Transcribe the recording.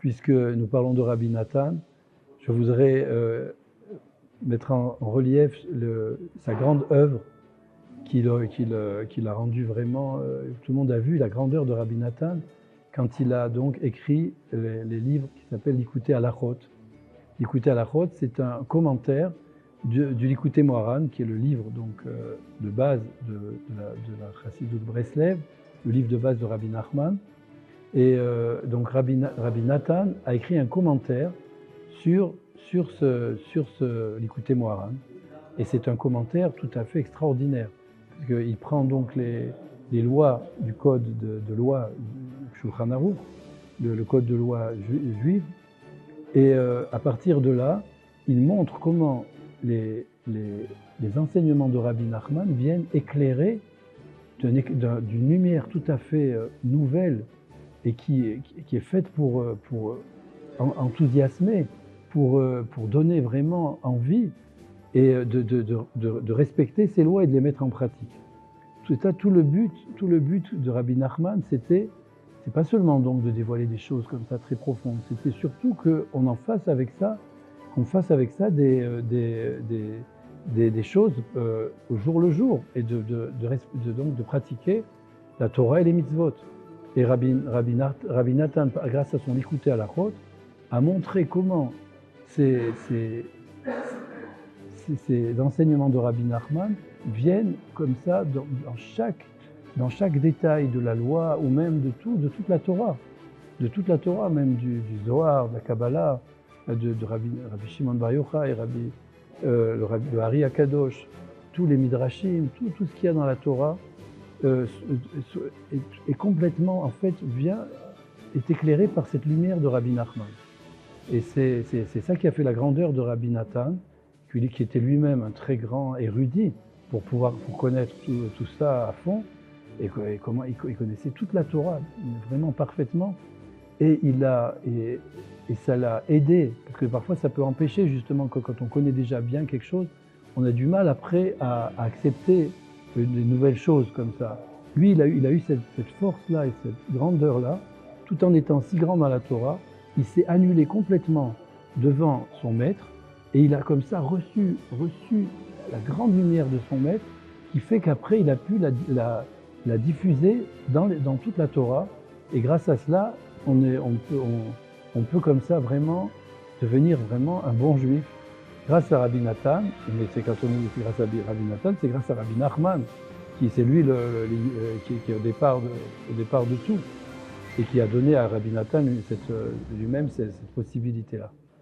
puisque nous parlons de Rabbi Nathan, je voudrais mettre en relief sa grande œuvre qu'il a rendue vraiment, tout le monde a vu la grandeur de Rabbi Nathan quand il a donc écrit les livres qui s'appellent Likutei Halachot. Likutei Halachot, c'est un commentaire du Likutei Moharan, qui est le livre donc, de base de la Chassidut de Breslev, le livre de base de Rabbi Nachman. Et donc Rabbi Nathan a écrit un commentaire sur ce Likutei Moharan. Et c'est un commentaire tout à fait extraordinaire, parce qu'il prend donc les lois du code de loi Shulchan Aruch, le code de loi juive, et à partir de là, il montre comment les enseignements de Rabbi Nachman viennent éclairer d'une lumière tout à fait nouvelle et qui est faite pour enthousiasmer, pour donner vraiment envie et de respecter ces lois et de les mettre en pratique. Tout le but de Rabbi Nachman, c'est pas seulement donc de dévoiler des choses comme ça très profondes, c'était surtout qu'on en fasse avec ça, des choses au jour le jour, et donc de pratiquer la Torah et les mitzvot. Et Rabbi Nathan, grâce à son Likutei Halachot, a montré comment ces enseignements de Rabbi Nachman viennent comme ça dans chaque détail de la loi, ou même de toute la Torah, même du Zohar, de la Kabbalah, de Rabbi Shimon Bar Yochai, le Hari Akadosh, tous les Midrashim, tout ce qu'il y a dans la Torah est complètement, en fait, est éclairé par cette lumière de Rabbi Nachman. Et c'est ça qui a fait la grandeur de Rabbi Nathan, qui était lui-même un très grand érudit pour connaître tout ça à fond, et comment il connaissait toute la Torah vraiment parfaitement. Et ça l'a aidé, parce que parfois ça peut empêcher justement que quand on connaît déjà bien quelque chose, on a du mal après à accepter des nouvelles choses comme ça. Lui, il a eu cette force-là et cette grandeur-là, tout en étant si grand dans la Torah, il s'est annulé complètement devant son maître, et il a comme ça reçu la grande lumière de son maître, qui fait qu'après il a pu la diffuser dans toute la Torah, et grâce à cela, on peut comme ça vraiment devenir vraiment un bon juif. Grâce à Rabbi Nathan, mais c'est quand on dit grâce à Rabbi Nathan, c'est grâce à Rabbi Nachman, qui c'est lui qui est au départ de tout, et qui a donné à Rabbi Nathan lui-même cette possibilité-là.